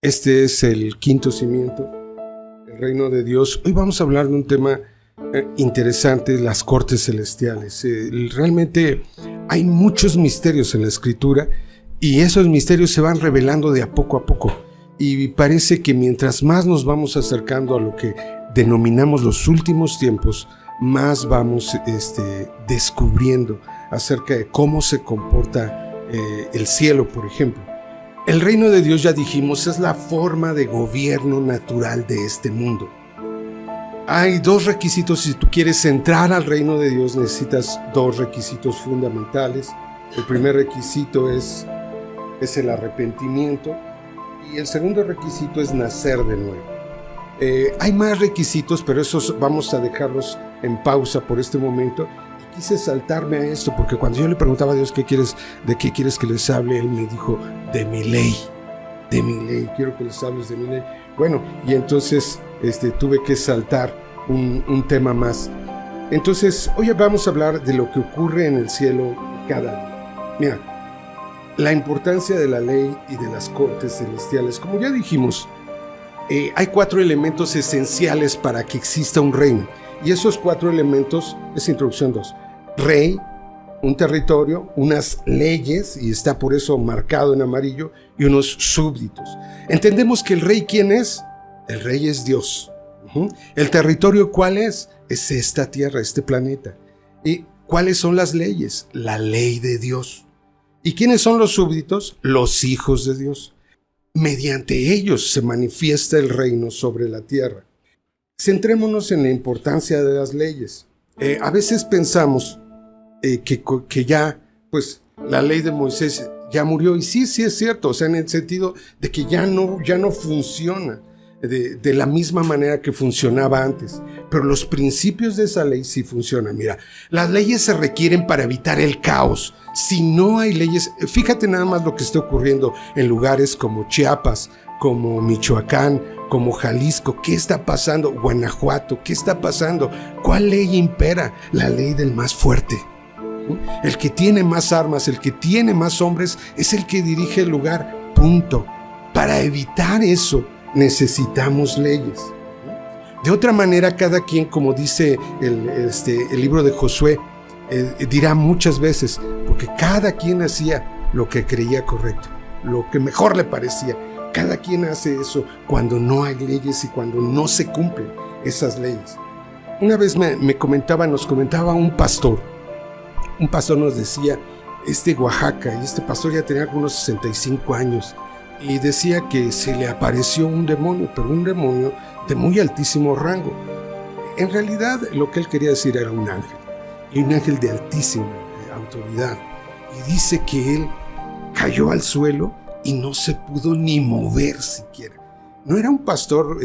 Este es el quinto cimiento, el reino de Dios. Hoy vamos a hablar de un tema interesante, las cortes celestiales. Realmente hay muchos misterios en la Escritura y esos misterios se van revelando de a poco. Y parece que mientras más nos vamos acercando a lo que denominamos los últimos tiempos, más vamos descubriendo acerca de cómo se comporta el cielo, por ejemplo. El reino de Dios, ya dijimos, es la forma de gobierno natural de este mundo. Hay dos requisitos. Si tú quieres entrar al reino de Dios, necesitas dos requisitos fundamentales. El primer requisito es el arrepentimiento y el segundo requisito es nacer de nuevo. Hay más requisitos, pero esos vamos a dejarlos en pausa por este momento. Quise saltarme a esto porque cuando yo le preguntaba a Dios de qué quieres que les hable, Él me dijo, de mi ley, quiero que les hables de mi ley. Bueno, y entonces tuve que saltar un tema más. Entonces, hoy vamos a hablar de lo que ocurre en el cielo cada día. Mira, la importancia de la ley y de las cortes celestiales. Como ya dijimos, hay 4 elementos esenciales para que exista un reino. Y esos 4 elementos es introducción 2. Rey, un territorio, unas leyes, y está por eso marcado en amarillo, y unos súbditos. Entendemos que el rey, ¿quién es? El rey es Dios. El territorio, ¿cuál es? Es esta tierra, este planeta. ¿Y cuáles son las leyes? La ley de Dios. ¿Y quiénes son los súbditos? Los hijos de Dios. Mediante ellos se manifiesta el reino sobre la tierra. Centrémonos en la importancia de las leyes. A veces pensamos que ya, pues, la ley de Moisés ya murió. Y sí es cierto, o sea, en el sentido de que ya no funciona de la misma manera que funcionaba antes. Pero los principios de esa ley sí funcionan. Mira, las leyes se requieren para evitar el caos. Si no hay leyes, fíjate nada más lo que está ocurriendo en lugares como Chiapas, como Michoacán, como Jalisco. ¿Qué está pasando? Guanajuato, ¿qué está pasando? ¿Cuál ley impera? La ley del más fuerte. El que tiene más armas, el que tiene más hombres, es el que dirige el lugar. Punto. Para evitar eso, necesitamos leyes. De otra manera, cada quien, como dice el libro de Josué, dirá muchas veces, porque cada quien hacía lo que creía correcto, lo que mejor le parecía. Cada quien hace eso cuando no hay leyes y cuando no se cumplen esas leyes. Una vez nos comentaba un pastor. Un pastor nos decía, es de Oaxaca, y este pastor ya tenía algunos 65 años, y decía que se le apareció un demonio, pero un demonio de muy altísimo rango. En realidad, lo que él quería decir era un ángel, y un ángel de altísima autoridad. Y dice que él cayó al suelo y no se pudo ni mover siquiera. No era un pastor,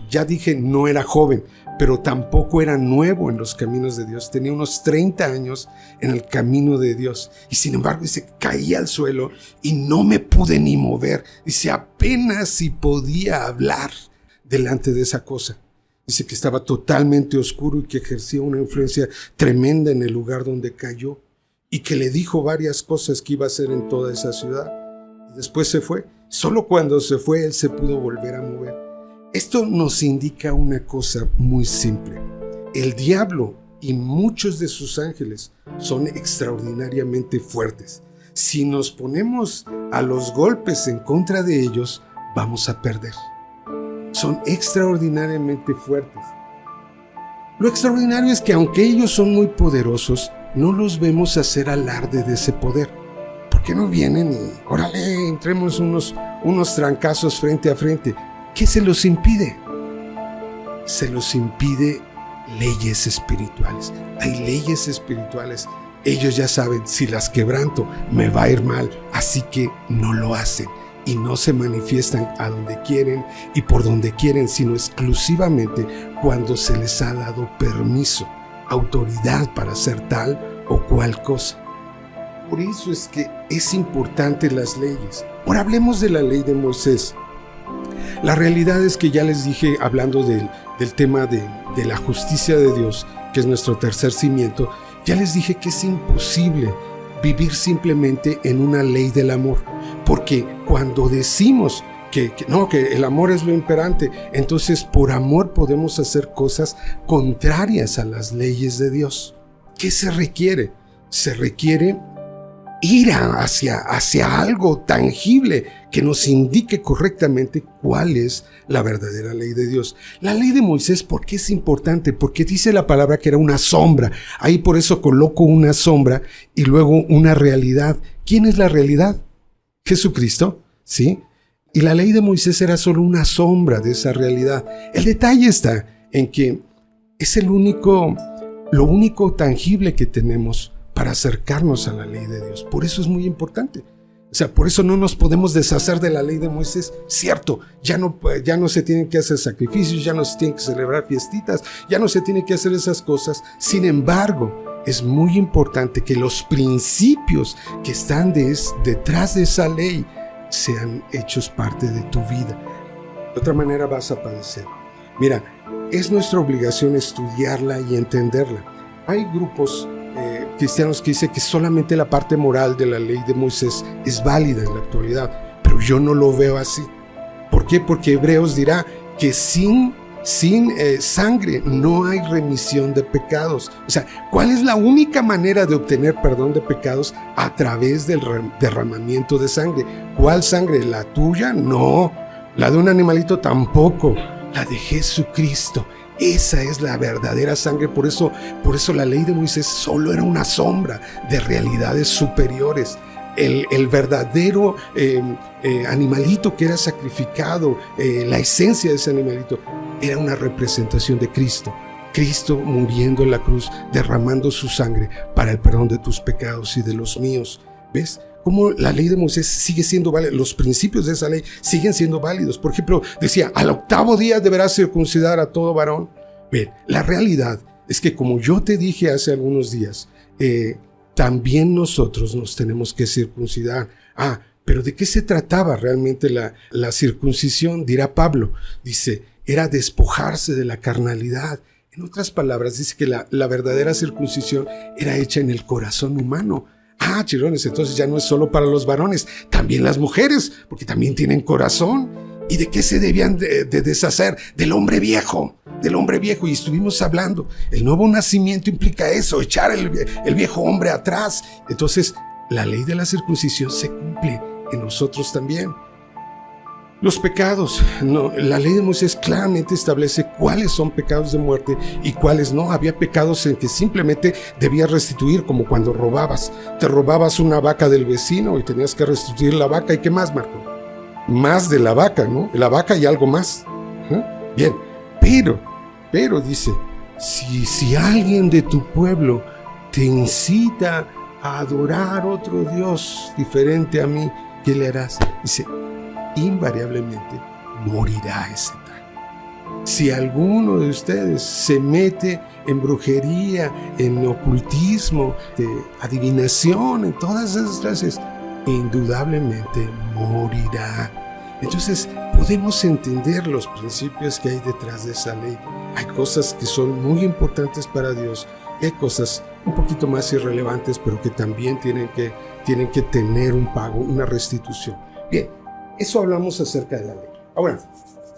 ya dije, no era joven, pero tampoco era nuevo en los caminos de Dios. Tenía unos 30 años en el camino de Dios. Y sin embargo, dice, caí al suelo y no me pude ni mover. Dice, apenas si podía hablar delante de esa cosa. Dice que estaba totalmente oscuro y que ejercía una influencia tremenda en el lugar donde cayó. Y que le dijo varias cosas que iba a hacer en toda esa ciudad. Y después se fue. Solo cuando se fue, él se pudo volver a mover. Esto nos indica una cosa muy simple. El diablo y muchos de sus ángeles son extraordinariamente fuertes. Si nos ponemos a los golpes en contra de ellos, vamos a perder. Son extraordinariamente fuertes. Lo extraordinario es que aunque ellos son muy poderosos, no los vemos hacer alarde de ese poder. ¿Por qué no vienen y, órale, entremos unos trancazos frente a frente? ¿Qué se los impide? Se los impide leyes espirituales. Hay leyes espirituales. Ellos ya saben, si las quebranto, me va a ir mal. Así que no lo hacen y no se manifiestan a donde quieren y por donde quieren, sino exclusivamente cuando se les ha dado permiso, autoridad para hacer tal o cual cosa. Por eso es que es importante las leyes. Ahora hablemos de la ley de Moisés. La realidad es que ya les dije, hablando del tema de la justicia de Dios, que es nuestro tercer cimiento, ya les dije que es imposible vivir simplemente en una ley del amor, porque cuando decimos que el amor es lo imperante. Entonces, por amor podemos hacer cosas contrarias a las leyes de Dios. ¿Qué se requiere? Se requiere ir hacia algo tangible que nos indique correctamente cuál es la verdadera ley de Dios. La ley de Moisés, ¿por qué es importante? Porque dice la palabra que era una sombra. Ahí por eso coloco una sombra y luego una realidad. ¿Quién es la realidad? Jesucristo, ¿sí? Y la ley de Moisés era solo una sombra de esa realidad. El detalle está en que es lo único tangible que tenemos para acercarnos a la ley de Dios. Por eso es muy importante. O sea, por eso no nos podemos deshacer de la ley de Moisés. Cierto, ya no se tienen que hacer sacrificios, ya no se tienen que celebrar fiestitas, ya no se tienen que hacer esas cosas. Sin embargo, es muy importante que los principios que están detrás de esa ley sean hechos parte de tu vida. De otra manera vas a padecer. Mira, es nuestra obligación estudiarla y entenderla. Hay grupos cristianos que dicen que solamente la parte moral de la ley de Moisés es válida en la actualidad, pero yo no lo veo así. ¿Por qué? Porque Hebreos dirá que sin sangre no hay remisión de pecados. O sea, ¿cuál es la única manera de obtener perdón de pecados? A través del derramamiento de sangre. ¿Cuál sangre? ¿La tuya? No. ¿La de un animalito? Tampoco. La de Jesucristo. Esa es la verdadera sangre. Por eso la ley de Moisés solo era una sombra de realidades superiores. El verdadero animalito que era sacrificado, la esencia de ese animalito, era una representación de Cristo. Cristo muriendo en la cruz, derramando su sangre para el perdón de tus pecados y de los míos. ¿Ves? Cómo la ley de Moisés sigue siendo válida, los principios de esa ley siguen siendo válidos. Por ejemplo, decía, al 8º día deberás circuncidar a todo varón. Bien, la realidad es que, como yo te dije hace algunos días, también nosotros nos tenemos que circuncidar. Pero ¿de qué se trataba realmente la circuncisión? Dirá Pablo, dice, era despojarse de la carnalidad. En otras palabras, dice que la verdadera circuncisión era hecha en el corazón humano. Chirones, entonces ya no es solo para los varones, también las mujeres, porque también tienen corazón. ¿Y de qué se debían de deshacer? Del hombre viejo. Y estuvimos hablando, el nuevo nacimiento implica eso, echar el viejo hombre atrás. Entonces, la ley de la circuncisión se cumple en nosotros también. Los pecados, la ley de Moisés claramente establece cuáles son pecados de muerte y cuáles no. Había pecados en que simplemente debías restituir, como cuando robabas. Te robabas una vaca del vecino y tenías que restituir la vaca. ¿Y qué más, Marco? Más de la vaca, ¿no? La vaca y algo más. Bien, pero dice, si alguien de tu pueblo te incita a adorar otro Dios diferente a mí, ¿qué le harás? Dice, invariablemente morirá ese tal. Si alguno de ustedes se mete en brujería, en ocultismo, adivinación, en todas esas clases, indudablemente morirá. Entonces podemos entender los principios que hay detrás de esa ley. Hay cosas que son muy importantes para Dios y hay cosas un poquito más irrelevantes, pero que también tienen que tener un pago, una restitución. Bien, eso hablamos acerca de la ley. Ahora,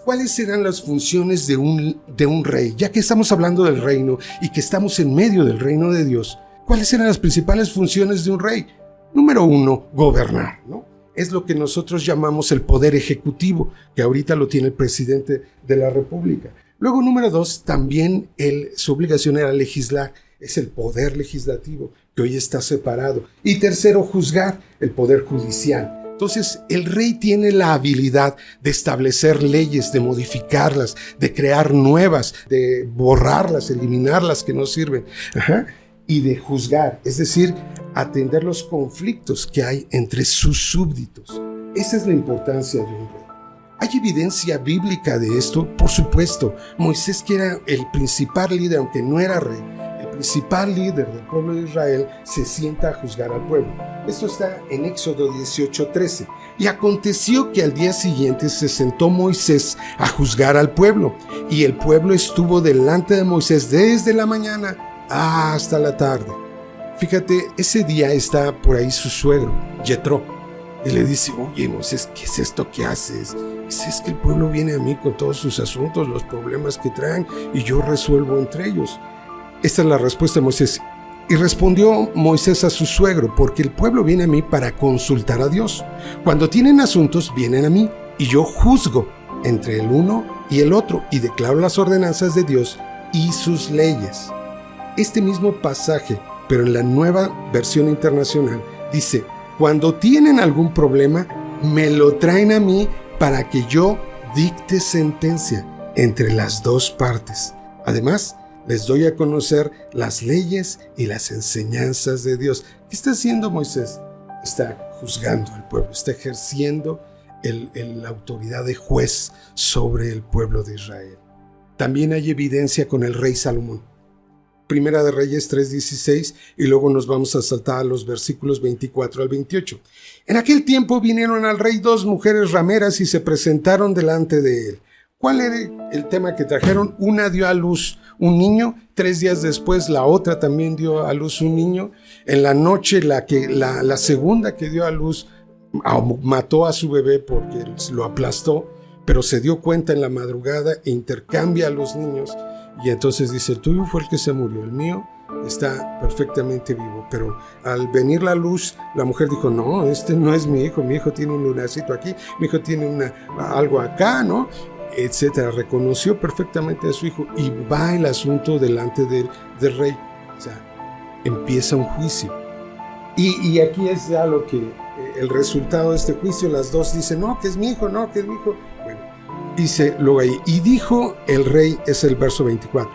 ¿cuáles serán las funciones de un rey? Ya que estamos hablando del reino y que estamos en medio del reino de Dios, ¿cuáles serán las principales funciones de un rey? Número 1, gobernar, ¿no? Es lo que nosotros llamamos el poder ejecutivo, que ahorita lo tiene el presidente de la República. Luego, número 2, también su obligación era legislar. Es el poder legislativo, que hoy está separado. Y tercero, juzgar, el poder judicial. Entonces, el rey tiene la habilidad de establecer leyes, de modificarlas, de crear nuevas, de borrarlas, eliminarlas que no sirven. Y de juzgar, es decir, atender los conflictos que hay entre sus súbditos. Esa es la importancia de un rey. ¿Hay evidencia bíblica de esto? Por supuesto. Moisés, que era el principal líder, aunque no era rey, el principal líder del pueblo de Israel, se sienta a juzgar al pueblo. Esto está en Éxodo 18:13. Y aconteció que al día siguiente se sentó Moisés a juzgar al pueblo, y el pueblo estuvo delante de Moisés desde la mañana hasta la tarde. Fíjate, ese día está por ahí su suegro, Jetro. y le dice: oye, Moisés, ¿qué es esto que haces? Dice: es que el pueblo viene a mí con todos sus asuntos, los problemas que traen, y yo resuelvo entre ellos. Esta es la respuesta de Moisés. Y respondió Moisés a su suegro: porque el pueblo viene a mí para consultar a Dios. Cuando tienen asuntos, vienen a mí, y yo juzgo entre el uno y el otro, y declaro las ordenanzas de Dios y sus leyes. Este mismo pasaje, pero en la Nueva Versión Internacional, dice: cuando tienen algún problema, me lo traen a mí para que yo dicte sentencia entre las dos partes. Además, les doy a conocer las leyes y las enseñanzas de Dios. ¿Qué está haciendo Moisés? Está juzgando al pueblo, está ejerciendo la autoridad de juez sobre el pueblo de Israel. También hay evidencia con el rey Salomón. Primera de Reyes 3:16, y luego nos vamos a saltar a los versículos 24 al 28. En aquel tiempo vinieron al rey 2 mujeres rameras y se presentaron delante de él. ¿Cuál era el tema que trajeron? Una dio a luz un niño, 3 días después la otra también dio a luz un niño. En la noche la segunda que dio a luz mató a su bebé porque lo aplastó, pero se dio cuenta en la madrugada e intercambia a los niños. Y entonces dice: el tuyo fue el que se murió, el mío está perfectamente vivo. Pero al venir la luz, la mujer dijo: no, este no es mi hijo tiene un lunarcito aquí, mi hijo tiene algo acá, ¿no? Etcétera. Reconoció perfectamente a su hijo y va el asunto delante del rey. O sea, empieza un juicio. Y aquí es ya lo que, el resultado de este juicio, las dos dicen: no, que es mi hijo, no, que es mi hijo. Bueno, dice luego ahí: y dijo el rey, es el verso 24,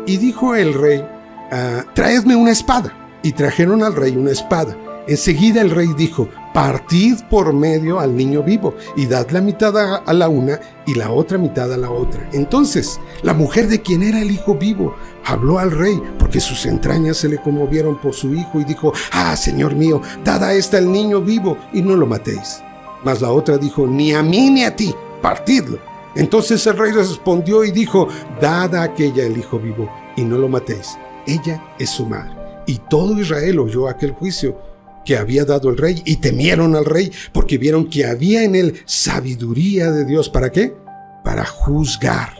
y dijo el rey: traedme una espada. Y trajeron al rey una espada. Enseguida el rey dijo: partid por medio al niño vivo, y dad la mitad a la una y la otra mitad a la otra. Entonces la mujer de quien era el hijo vivo habló al rey, porque sus entrañas se le conmovieron por su hijo, y dijo: señor mío, dad a esta el niño vivo, y no lo matéis. Mas la otra dijo: ni a mí ni a ti, partidlo. Entonces el rey respondió y dijo: dad a aquella el hijo vivo, y no lo matéis. Ella es su madre. Y todo Israel oyó aquel juicio que había dado el rey, y temieron al rey, porque vieron que había en él sabiduría de Dios. ¿Para qué? Para juzgar.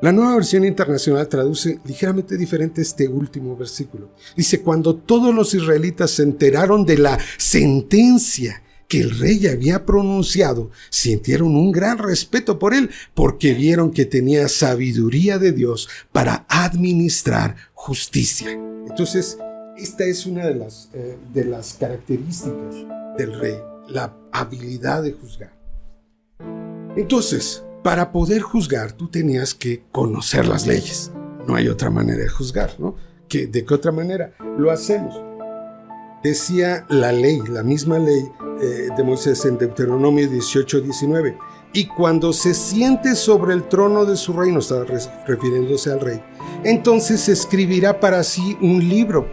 La Nueva Versión Internacional traduce ligeramente diferente este último versículo. Dice: cuando todos los israelitas se enteraron de la sentencia que el rey había pronunciado, sintieron un gran respeto por él, porque vieron que tenía sabiduría de Dios para administrar justicia. Entonces, esta es una de las características del rey, la habilidad de juzgar. Entonces, para poder juzgar, tú tenías que conocer las leyes. No hay otra manera de juzgar, ¿no? ¿De qué otra manera lo hacemos? Decía la ley, la misma ley de Moisés en Deuteronomio 18:19. Y cuando se siente sobre el trono de su reino, está refiriéndose al rey, entonces escribirá para sí un libro,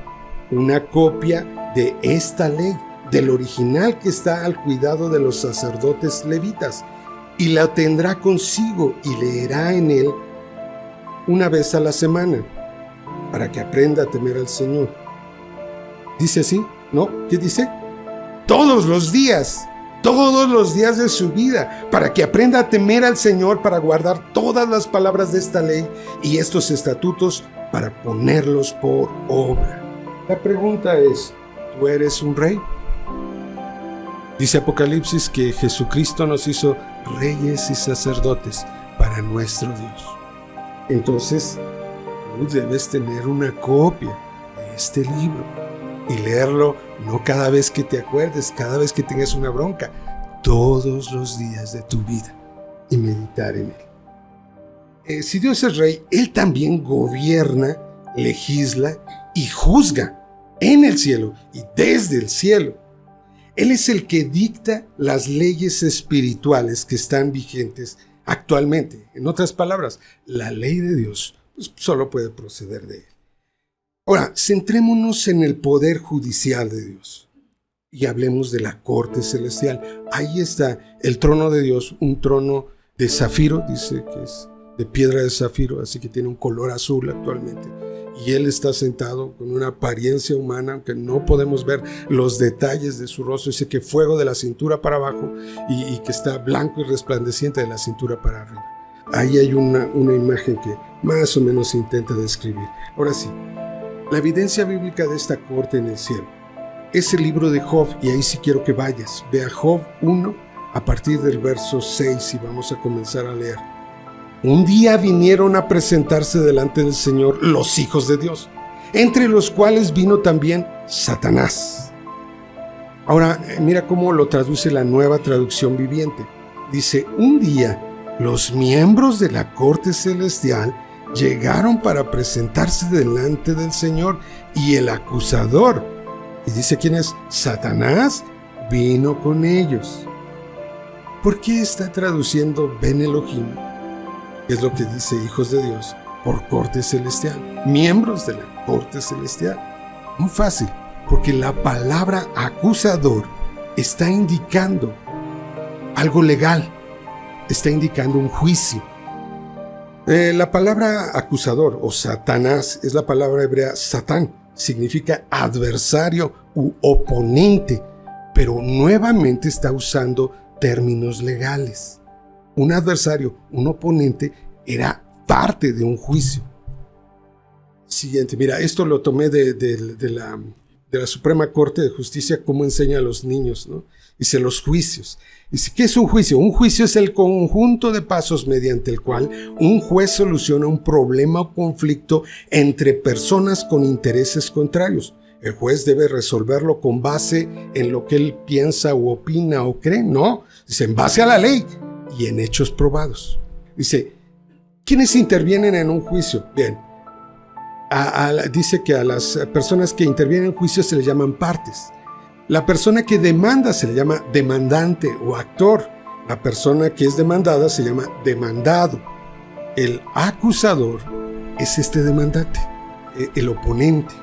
una copia de esta ley, del original que está al cuidado de los sacerdotes levitas, y la tendrá consigo y leerá en él una vez a la semana, para que aprenda a temer al Señor. ¿Dice así? ¿No? ¿Qué dice? Todos los días de su vida, para que aprenda a temer al Señor, para guardar todas las palabras de esta ley y estos estatutos, para ponerlos por obra. La pregunta es: ¿tú eres un rey? Dice Apocalipsis que Jesucristo nos hizo reyes y sacerdotes para nuestro Dios. Entonces, tú debes tener una copia de este libro y leerlo no cada vez que te acuerdes, cada vez que tengas una bronca, todos los días de tu vida, y meditar en él. Si Dios es rey, Él también gobierna, legisla y juzga en el cielo y desde el cielo. Él es el que dicta las leyes espirituales que están vigentes actualmente. En otras palabras, la ley de Dios solo puede proceder de Él. Ahora, centrémonos en el poder judicial de Dios y hablemos de la corte celestial. Ahí está el trono de Dios, un trono de zafiro, dice que es de piedra de zafiro, así que tiene un color azul actualmente. y Él está sentado con una apariencia humana, aunque no podemos ver los detalles de su rostro. Dice que fuego de la cintura para abajo y que está blanco y resplandeciente de la cintura para arriba. Ahí hay una imagen que más o menos intenta describir. Ahora sí, la evidencia bíblica de esta corte en el cielo es el libro de Job, y ahí sí quiero que vayas. Ve a Job 1 a partir del verso 6 y vamos a comenzar a leer. Un día vinieron a presentarse delante del Señor los hijos de Dios, entre los cuales vino también Satanás. Ahora, mira cómo lo traduce la Nueva Traducción Viviente. Dice, un día los miembros de la corte celestial llegaron para presentarse delante del Señor, y el acusador, y dice quién es, Satanás, vino con ellos. ¿Por qué está traduciendo Ben Elohim? Es lo que dice hijos de Dios por corte celestial, miembros de la corte celestial. Muy fácil, porque la palabra acusador está indicando algo legal, está indicando un juicio. La palabra acusador o Satanás es la palabra hebrea Satán, significa adversario u oponente, pero nuevamente está usando términos legales. Un adversario, un oponente, era parte de un juicio. Siguiente, mira, esto lo tomé de la Suprema Corte de Justicia, cómo enseña a los niños, ¿no? Dice los juicios. Dice, ¿qué es un juicio? Un juicio es el conjunto de pasos mediante el cual un juez soluciona un problema o conflicto entre personas con intereses contrarios. El juez debe resolverlo con base en lo que él piensa o opina o cree. No, dice, en base a la ley y en hechos probados. Dice, ¿quiénes intervienen en un juicio? Bien, dice que a las personas que intervienen en juicio se les llaman partes. La persona que demanda se le llama demandante o actor. La persona que es demandada se llama demandado. El acusador es este demandante, el oponente.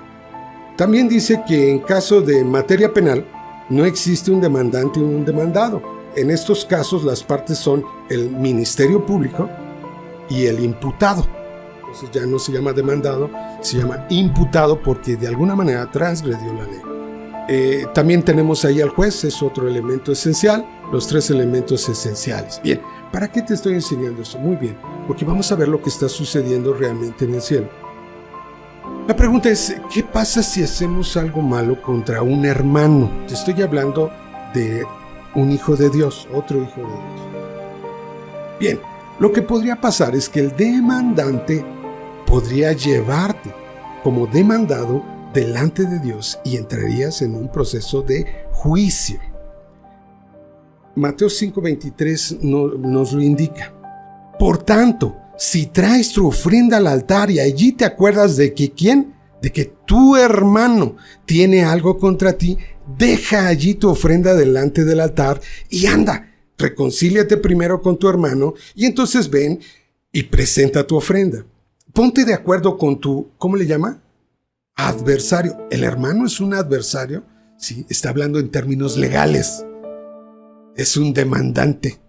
También dice que en caso de materia penal no existe un demandante y un demandado. En estos casos las partes son el Ministerio Público y el imputado. Entonces ya no se llama demandado, se llama imputado porque de alguna manera transgredió la ley. También tenemos ahí al juez, es otro elemento esencial, los tres elementos esenciales. Bien, ¿para qué te estoy enseñando esto? Muy bien, porque vamos a ver lo que está sucediendo realmente en el cielo. La pregunta es, ¿qué pasa si hacemos algo malo contra un hermano? Te estoy hablando de un hijo de Dios, otro hijo de Dios. Bien, lo que podría pasar es que el demandante podría llevarte como demandado delante de Dios y entrarías en un proceso de juicio. Mateo 5:23 nos lo indica. Por tanto, si traes tu ofrenda al altar y allí te acuerdas de que ¿quién? De que tu hermano tiene algo contra ti, deja allí tu ofrenda delante del altar y anda, reconcíliate primero con tu hermano y entonces ven y presenta tu ofrenda. Ponte de acuerdo con tu, ¿cómo le llama? Adversario. ¿El hermano es un adversario? Sí, está hablando en términos legales. Es un demandante.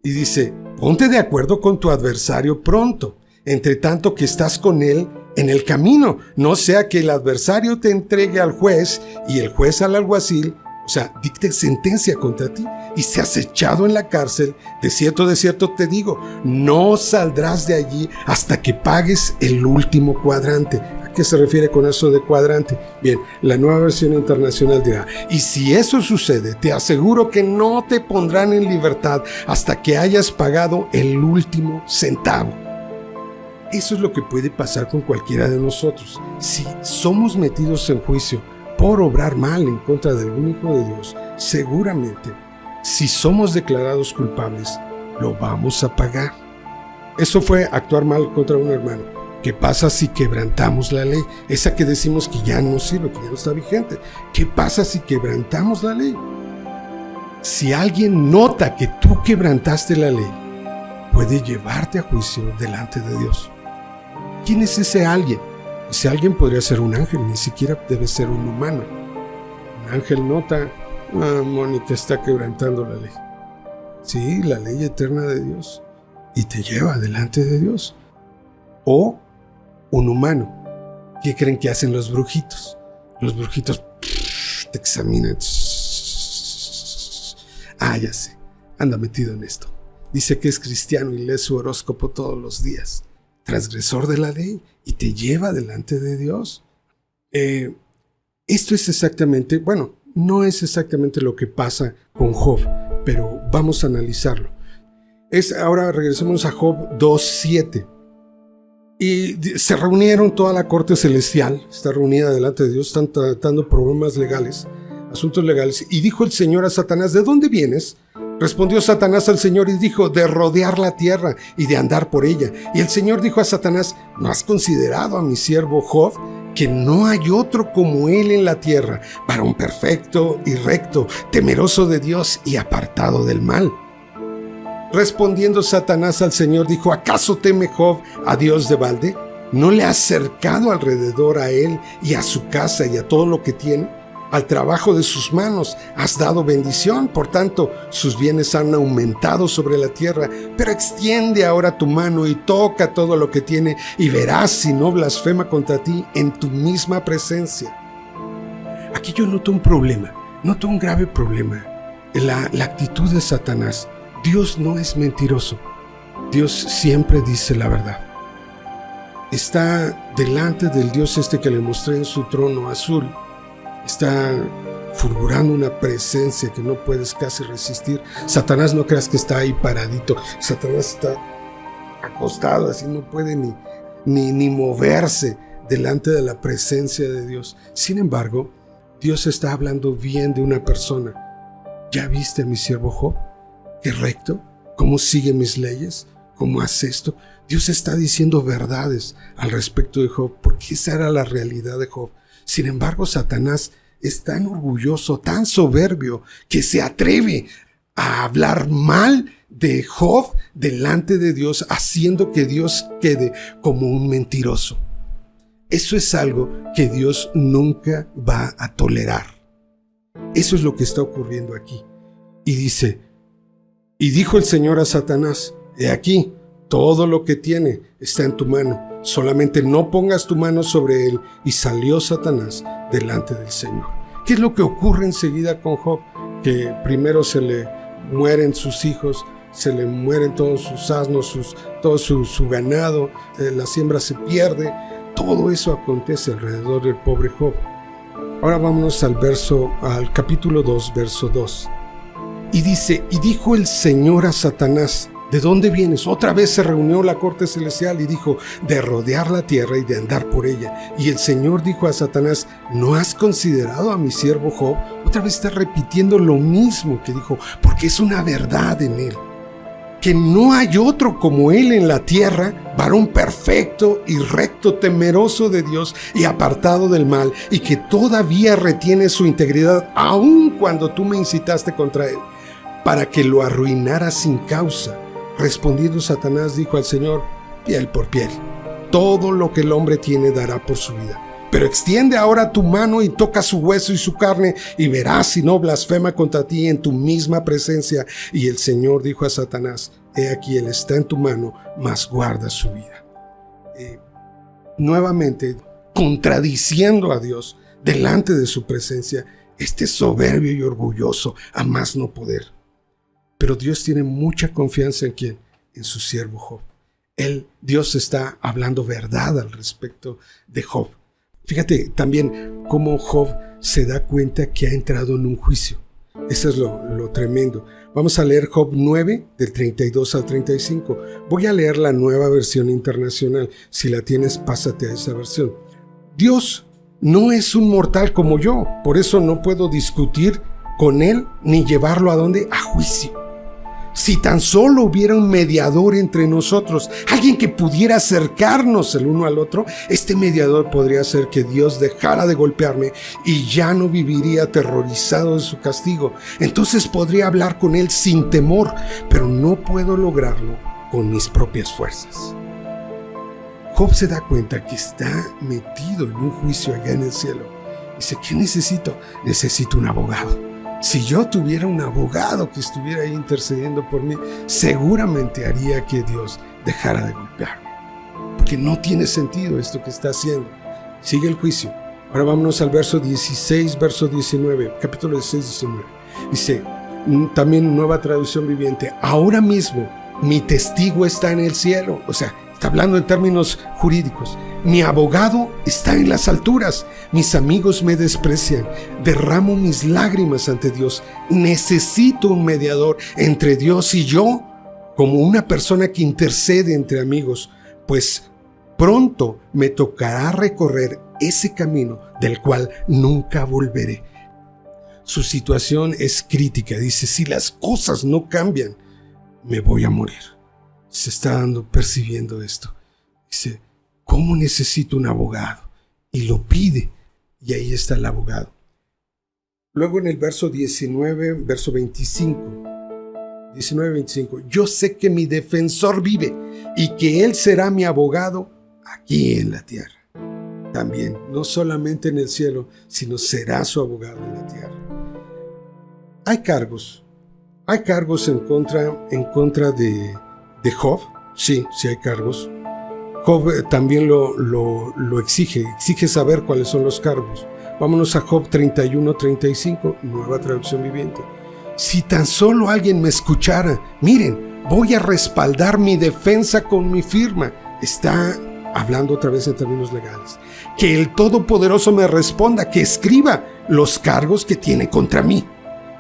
Y dice, ponte de acuerdo con tu adversario pronto, entre tanto que estás con él en el camino. No sea que el adversario te entregue al juez y el juez al alguacil, o sea, dicte sentencia contra ti y seas echado en la cárcel. De cierto te digo, no saldrás de allí hasta que pagues el último cuadrante. ¿A qué se refiere con eso de cuadrante? Bien, la Nueva Versión Internacional dirá, y si eso sucede, te aseguro que no te pondrán en libertad hasta que hayas pagado el último centavo. Eso es lo que puede pasar con cualquiera de nosotros. Si somos metidos en juicio por obrar mal en contra de algún hijo de Dios, seguramente, si somos declarados culpables, lo vamos a pagar. Eso fue actuar mal contra un hermano. ¿Qué pasa si quebrantamos la ley? Esa que decimos que ya no sirve, que ya no está vigente. ¿Qué pasa si quebrantamos la ley? Si alguien nota que tú quebrantaste la ley, puede llevarte a juicio delante de Dios. ¿Quién es ese alguien? Ese alguien podría ser un ángel, ni siquiera debe ser un humano. Un ángel nota, Mónica está quebrantando la ley. Sí, la ley eterna de Dios. Y te lleva delante de Dios. O un humano ¿Qué creen que hacen los brujitos? Los brujitos te examinan. Ya sé, anda metido en esto. Dice que es cristiano y lee su horóscopo todos los días. Transgresor de la ley y te lleva delante de Dios. Esto es exactamente, bueno, no es exactamente lo que pasa con Job, pero vamos a analizarlo. Ahora regresemos a Job 2:7. Y se reunieron toda la corte celestial, está reunida delante de Dios, están tratando problemas legales, asuntos legales. Y dijo el Señor a Satanás, ¿de dónde vienes? Respondió Satanás al Señor y dijo, de rodear la tierra y de andar por ella. Y el Señor dijo a Satanás, ¿no has considerado a mi siervo Job? Que no hay otro como él en la tierra, varón perfecto y recto, temeroso de Dios y apartado del mal. Respondiendo Satanás al Señor dijo, ¿acaso teme Job a Dios de balde? ¿No le has cercado alrededor a él y a su casa y a todo lo que tiene? Al trabajo de sus manos has dado bendición, por tanto sus bienes han aumentado sobre la tierra. Pero extiende ahora tu mano y toca todo lo que tiene y verás si no blasfema contra ti en tu misma presencia. Aquí yo noto un problema, noto un grave problema en la actitud de Satanás. Dios no es mentiroso. Dios siempre dice la verdad. Está delante del Dios que le mostré en su trono azul. Está fulgurando una presencia que no puedes casi resistir. Satanás, no creas que está ahí paradito. Satanás está acostado, así no puede ni moverse delante de la presencia de Dios. Sin embargo, Dios está hablando bien de una persona. ¿Ya viste a mi siervo Job? ¿Qué recto? ¿Cómo sigue mis leyes? ¿Cómo hace esto? Dios está diciendo verdades al respecto de Job, porque esa era la realidad de Job. Sin embargo, Satanás es tan orgulloso, tan soberbio, que se atreve a hablar mal de Job delante de Dios, haciendo que Dios quede como un mentiroso. Eso es algo que Dios nunca va a tolerar. Eso es lo que está ocurriendo aquí. Y dice, y dijo el Señor a Satanás, he aquí, todo lo que tiene está en tu mano, solamente no pongas tu mano sobre él. Y salió Satanás delante del Señor. ¿Qué es lo que ocurre enseguida con Job? Que primero se le mueren sus hijos, se le mueren todos sus asnos, todo su ganado, la siembra se pierde. Todo eso acontece alrededor del pobre Job. Ahora vámonos al capítulo 2, verso 2. Y dice, y dijo el Señor a Satanás, ¿de dónde vienes? Otra vez se reunió la corte celestial y dijo, de rodear la tierra y de andar por ella. Y el Señor dijo a Satanás, ¿no has considerado a mi siervo Job? Otra vez está repitiendo lo mismo que dijo, porque es una verdad en él. Que no hay otro como él en la tierra, varón perfecto y recto, temeroso de Dios y apartado del mal, y que todavía retiene su integridad, aun cuando tú me incitaste contra él, para que lo arruinara sin causa. Respondiendo Satanás dijo al Señor, piel por piel, todo lo que el hombre tiene dará por su vida. Pero extiende ahora tu mano y toca su hueso y su carne, y verás si no blasfema contra ti en tu misma presencia. Y el Señor dijo a Satanás, he aquí, él está en tu mano, mas guarda su vida. Nuevamente, contradiciendo a Dios delante de su presencia, soberbio y orgulloso, a más no poder. Pero Dios tiene mucha confianza en ¿quién? En su siervo Job. Dios está hablando verdad al respecto de Job. Fíjate también cómo Job se da cuenta que ha entrado en un juicio. Eso es lo tremendo. Vamos a leer Job 9, del 32 al 35. Voy a leer la Nueva Versión Internacional. Si la tienes, pásate a esa versión. Dios no es un mortal como yo, por eso no puedo discutir con él ni llevarlo ¿a dónde? A juicio. Si tan solo hubiera un mediador entre nosotros, alguien que pudiera acercarnos el uno al otro, este mediador podría hacer que Dios dejara de golpearme y ya no viviría aterrorizado de su castigo. Entonces podría hablar con él sin temor, pero no puedo lograrlo con mis propias fuerzas. Job se da cuenta que está metido en un juicio allá en el cielo. Dice, ¿qué necesito? Necesito un abogado. Si yo tuviera un abogado que estuviera ahí intercediendo por mí, seguramente haría que Dios dejara de golpearme. Porque no tiene sentido esto que está haciendo. Sigue el juicio. Ahora vámonos al verso 16, verso 19, capítulo 16, 19. Dice, también Nueva Traducción Viviente, ahora mismo mi testigo está en el cielo. O sea, está hablando en términos jurídicos. Mi abogado está en las alturas. Mis amigos me desprecian. Derramo mis lágrimas ante Dios. Necesito un mediador entre Dios y yo, como una persona que intercede entre amigos, pues pronto me tocará recorrer ese camino del cual nunca volveré. Su situación es crítica. Dice, si las cosas no cambian, me voy a morir. Se está percibiendo esto. Dice, ¿cómo necesito un abogado? Y lo pide. Y ahí está el abogado. Luego en el verso 19, verso 25. 19-25. Yo sé que mi defensor vive y que él será mi abogado aquí en la tierra. También, no solamente en el cielo, sino será su abogado en la tierra. Hay cargos en contra de Job. Sí hay cargos. Job también lo exige saber cuáles son los cargos. Vámonos a Job 31-35, Nueva Traducción Viviente. Si tan solo alguien me escuchara, miren, voy a respaldar mi defensa con mi firma. Está hablando otra vez en términos legales. Que el Todopoderoso me responda, que escriba los cargos que tiene contra mí.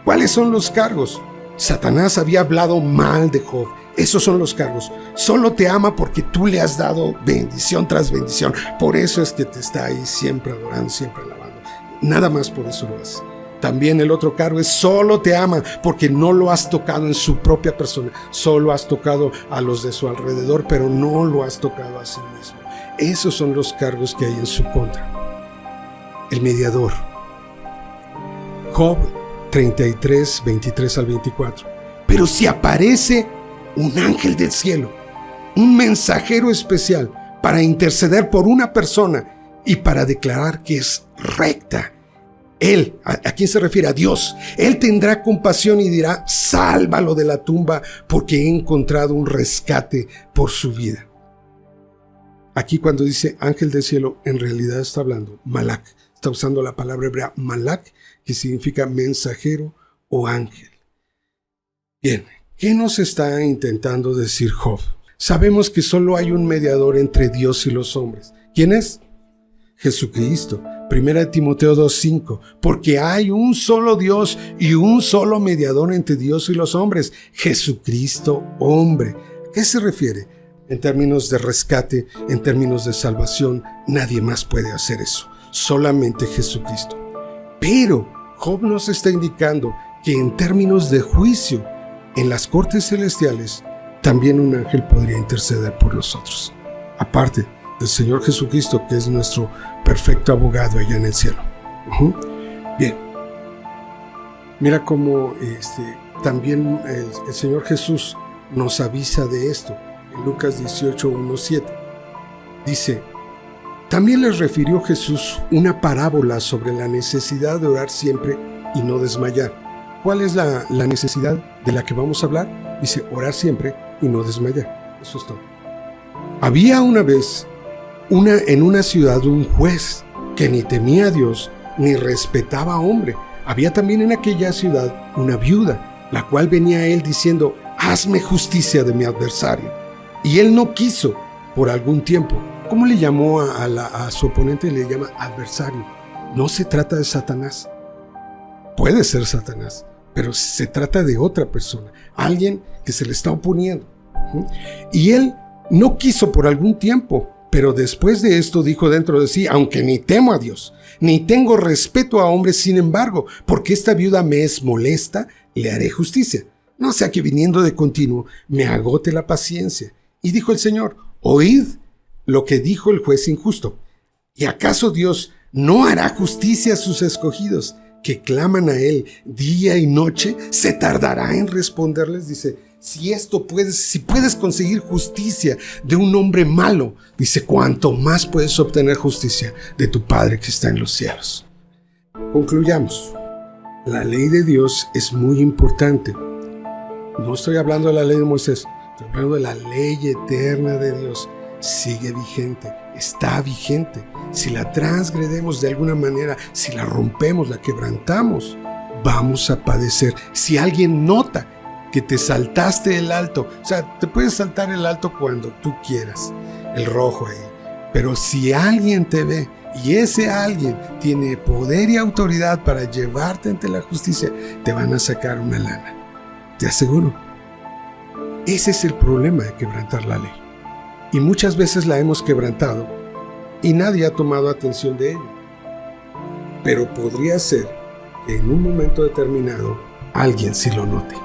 ¿Cuáles son los cargos? Satanás había hablado mal de Job. Esos son los cargos. Solo te ama porque tú le has dado bendición tras bendición. Por eso es que te está ahí siempre adorando, siempre alabando. Nada más por eso lo hace. También el otro cargo es solo te ama porque no lo has tocado en su propia persona. Solo has tocado a los de su alrededor, pero no lo has tocado a sí mismo. Esos son los cargos que hay en su contra. El mediador. Job 33, 23 al 24. Pero si aparece un ángel del cielo, un mensajero especial para interceder por una persona y para declarar que es recta, él, ¿a quién se refiere? A Dios. Él tendrá compasión y dirá, sálvalo de la tumba porque he encontrado un rescate por su vida. Aquí cuando dice ángel del cielo, en realidad está hablando Malak. Está usando la palabra hebrea Malak, que significa mensajero o ángel. Bien, ¿qué nos está intentando decir Job? Sabemos que solo hay un mediador entre Dios y los hombres. ¿Quién es? Jesucristo. 1 Timoteo 2:5. Porque hay un solo Dios y un solo mediador entre Dios y los hombres, Jesucristo hombre. ¿A qué se refiere? En términos de rescate, en términos de salvación, nadie más puede hacer eso. Solamente Jesucristo. Pero Job nos está indicando que en términos de juicio, en las cortes celestiales, también un ángel podría interceder por nosotros. Aparte del Señor Jesucristo, que es nuestro perfecto abogado allá en el cielo. Bien. Mira cómo también el Señor Jesús nos avisa de esto. En Lucas 18:1-7. Dice, también les refirió Jesús una parábola sobre la necesidad de orar siempre y no desmayar. ¿Cuál es la necesidad de la que vamos a hablar? Dice, orar siempre y no desmayar. Eso es todo. Había una vez en una ciudad un juez que ni temía a Dios ni respetaba a hombre. Había también en aquella ciudad una viuda, la cual venía a él diciendo, hazme justicia de mi adversario. Y él no quiso por algún tiempo. ¿Cómo le llamó a su oponente? Le llama adversario. No se trata de Satanás. Puede ser Satanás, pero se trata de otra persona, alguien que se le está oponiendo. Y él no quiso por algún tiempo, pero después de esto dijo dentro de sí, aunque ni temo a Dios, ni tengo respeto a hombres, sin embargo, porque esta viuda me es molesta, le haré justicia. No sea que viniendo de continuo me agote la paciencia. Y dijo el Señor, oíd lo que dijo el juez injusto. ¿Y acaso Dios no hará justicia a sus escogidos, que claman a Él día y noche? ¿Se tardará en responderles? Dice, si puedes conseguir justicia de un hombre malo, dice, cuánto más puedes obtener justicia de tu Padre que está en los cielos. Concluyamos. La ley de Dios es muy importante. No estoy hablando de la ley de Moisés, estoy hablando de la ley eterna de Dios. Sigue vigente. está vigente. Si la transgredemos de alguna manera, si la rompemos, la quebrantamos, vamos a padecer. Si alguien nota que te saltaste el alto, o sea, te puedes saltar el alto cuando tú quieras, el rojo ahí, pero si alguien te ve y ese alguien tiene poder y autoridad para llevarte ante la justicia, te van a sacar una lana, te aseguro. Ese es el problema de quebrantar la ley, y muchas veces la hemos quebrantado y nadie ha tomado atención de ello, pero podría ser que en un momento determinado alguien sí lo note.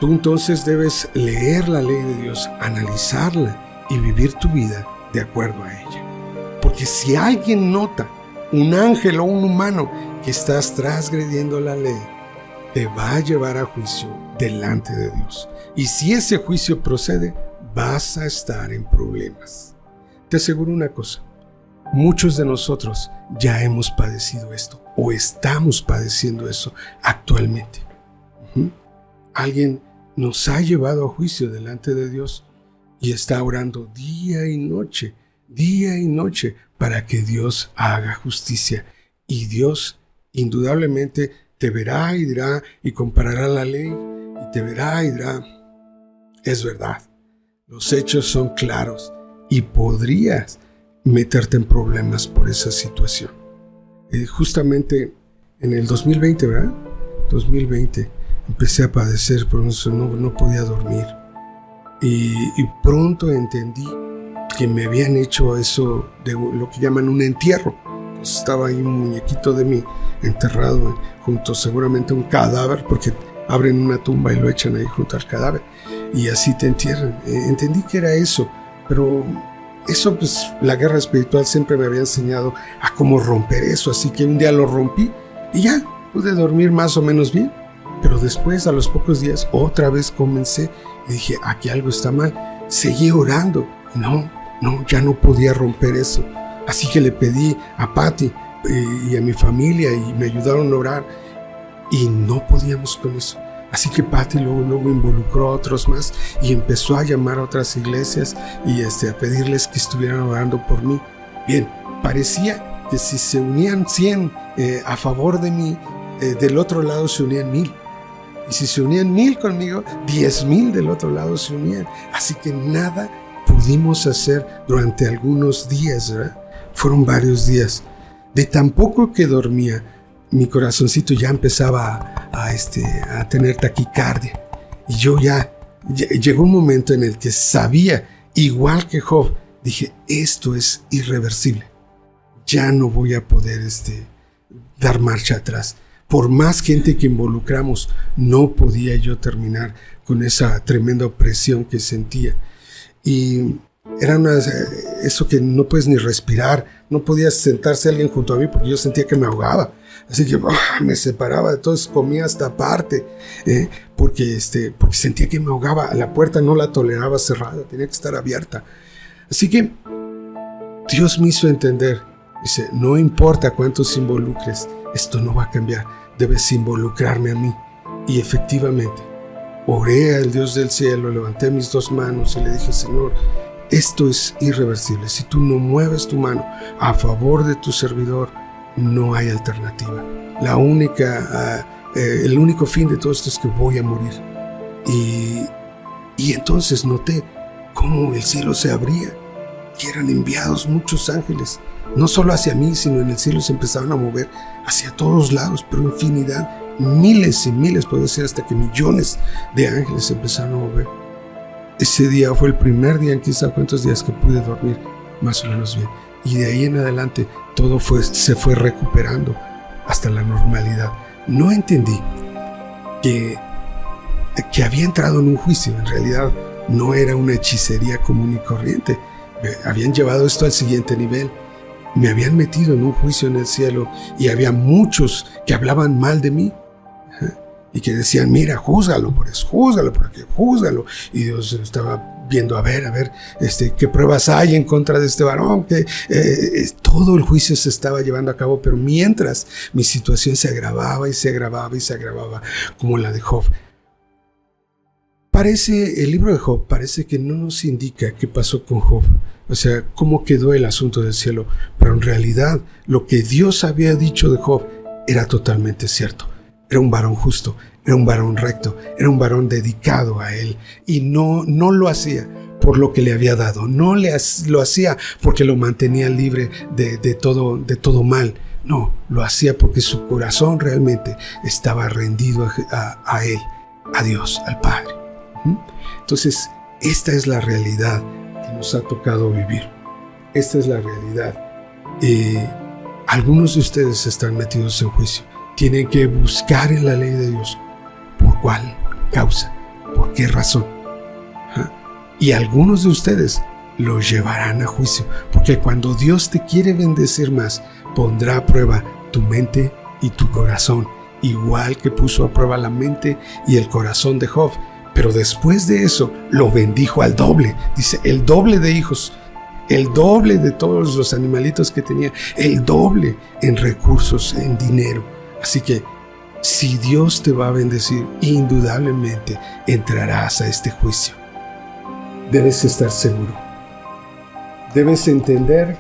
Tú entonces debes leer la ley de Dios, analizarla y vivir tu vida de acuerdo a ella. Porque si alguien nota, un ángel o un humano, que estás transgrediendo la ley, te va a llevar a juicio delante de Dios. Y si ese juicio procede, vas a estar en problemas. Te aseguro una cosa, muchos de nosotros ya hemos padecido esto o estamos padeciendo eso actualmente. Alguien nos ha llevado a juicio delante de Dios y está orando día y noche para que Dios haga justicia. Y Dios indudablemente te verá y dirá y comparará la ley y te verá y dirá, es verdad, los hechos son claros y podrías meterte en problemas por esa situación. Justamente en el 2020, ¿verdad? 2020 empecé a padecer, por eso no podía dormir. Y pronto entendí que me habían hecho eso de lo que llaman un entierro. Pues estaba ahí un muñequito de mí enterrado junto seguramente a un cadáver, porque abren una tumba y lo echan ahí junto al cadáver y así te entierran. Entendí que era eso, pero eso, pues la guerra espiritual siempre me había enseñado a cómo romper eso, así que un día lo rompí y ya pude dormir más o menos bien. Pero después, a los pocos días, otra vez comencé y dije, aquí algo está mal. Seguí orando. No, ya no podía romper eso. Así que le pedí a Patty y a mi familia y me ayudaron a orar y no podíamos con eso. Así que Patty luego involucró a otros más y empezó a llamar a otras iglesias y a pedirles que estuvieran orando por mí. Bien, parecía que si se unían 100 a favor de mí, del otro lado se unían 1000. Y si se unían 1000 conmigo, 10,000 del otro lado se unían. Así que nada pudimos hacer durante algunos días, ¿verdad? Fueron varios días. De tan poco que dormía, mi corazoncito ya empezaba a tener taquicardia. Y yo llegó un momento en el que sabía, igual que Job, dije, esto es irreversible. Ya no voy a poder dar marcha atrás. Por más gente que involucramos, no podía yo terminar con esa tremenda opresión que sentía. Y era eso que no puedes ni respirar, no podía sentarse alguien junto a mí porque yo sentía que me ahogaba. Así que me separaba de todos, comía hasta aparte, porque sentía que me ahogaba. La puerta no la toleraba cerrada, tenía que estar abierta. Así que Dios me hizo entender, dice, no importa cuántos involucres, esto no va a cambiar, debes involucrarme a mí. Y efectivamente, oré al Dios del cielo, levanté mis 2 manos y le dije, Señor, esto es irreversible. Si tú no mueves tu mano a favor de tu servidor, no hay alternativa. El único fin de todo esto es que voy a morir. Y entonces noté cómo el cielo se abría, que eran enviados muchos ángeles, no solo hacia mí, sino en el cielo se empezaron a mover hacia todos lados, pero infinidad, miles y miles, puede ser hasta que millones de ángeles se empezaron a mover. Ese día fue el primer día en quién sabe cuántos días que pude dormir más o menos bien. Y de ahí en adelante todo se fue recuperando hasta la normalidad. No entendí que había entrado en un juicio. En realidad no era una hechicería común y corriente. Me habían llevado esto al siguiente nivel. Me habían metido en un juicio en el cielo y había muchos que hablaban mal de mí y que decían, mira, júzgalo por eso, júzgalo por aquí, júzgalo. Y Dios estaba viendo, a ver, qué pruebas hay en contra de este varón, que todo el juicio se estaba llevando a cabo, pero mientras mi situación se agravaba y se agravaba y se agravaba, como la de Job. el libro de Job parece que no nos indica qué pasó con Job, o sea, cómo quedó el asunto del cielo, pero en realidad lo que Dios había dicho de Job era totalmente cierto. Era un varón justo, era un varón recto, era un varón dedicado a él, y no lo hacía por lo que le había dado, no lo hacía porque lo mantenía libre de todo mal. No, lo hacía porque su corazón realmente estaba rendido a él, a Dios, al Padre. Entonces, esta es la realidad que nos ha tocado vivir. Esta es la realidad. Algunos de ustedes están metidos en juicio. Tienen que buscar en la ley de Dios por cuál causa, por qué razón. Y algunos de ustedes lo llevarán a juicio, porque cuando Dios te quiere bendecir más, pondrá a prueba tu mente y tu corazón, igual que puso a prueba la mente y el corazón de Job. Pero después de eso, lo bendijo al doble. Dice, el doble de hijos, el doble de todos los animalitos que tenía, el doble en recursos, en dinero. Así que, si Dios te va a bendecir, indudablemente entrarás a este juicio. Debes estar seguro. Debes entender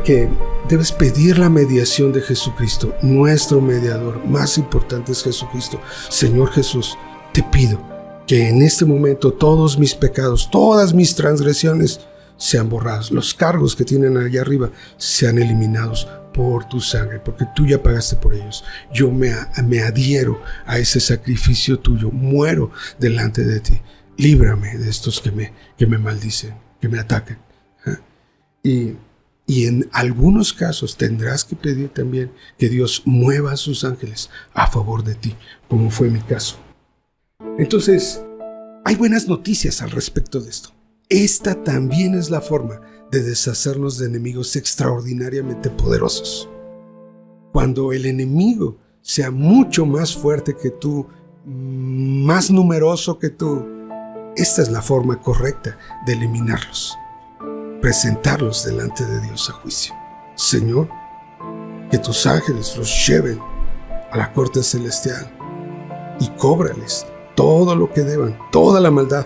que debes pedir la mediación de Jesucristo, nuestro mediador. Más importante es Jesucristo. Señor Jesús, te pido que en este momento todos mis pecados, todas mis transgresiones sean borrados. Los cargos que tienen allá arriba sean eliminados por tu sangre, porque tú ya pagaste por ellos. Yo me adhiero a ese sacrificio tuyo. Muero delante de ti. Líbrame de estos que me maldicen, que me atacan. Y en algunos casos tendrás que pedir también que Dios mueva a sus ángeles a favor de ti, como fue mi caso. Entonces, hay buenas noticias al respecto de esto. Esta también es la forma de deshacernos de enemigos extraordinariamente poderosos. Cuando el enemigo sea mucho más fuerte que tú, más numeroso que tú, esta es la forma correcta de eliminarlos. Presentarlos delante de Dios a juicio. Señor, que tus ángeles los lleven a la corte celestial y cóbrales todo lo que deban, toda la maldad,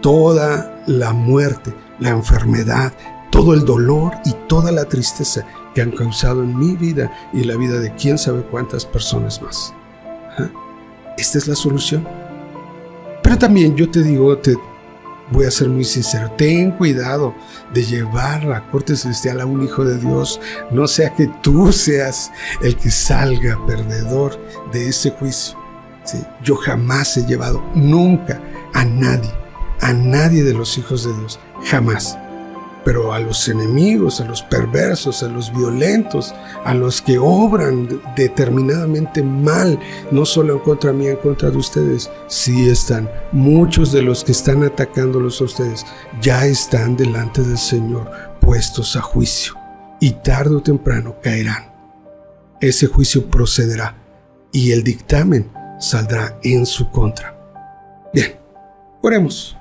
toda la muerte, la enfermedad, todo el dolor y toda la tristeza que han causado en mi vida y la vida de quién sabe cuántas personas más. Esta es la solución. Pero también yo te digo, voy a ser muy sincero, ten cuidado de llevar a la corte celestial a un hijo de Dios, no sea que tú seas el que salga perdedor de ese juicio. ¿Sí? Yo jamás he llevado nunca a nadie de los hijos de Dios, jamás. Pero a los enemigos, a los perversos, a los violentos, a los que obran determinadamente mal, no solo en contra mía, en contra de ustedes, sí están. Muchos de los que están atacándolos a ustedes ya están delante del Señor, puestos a juicio. Y tarde o temprano caerán. Ese juicio procederá y el dictamen saldrá en su contra. Bien, oremos.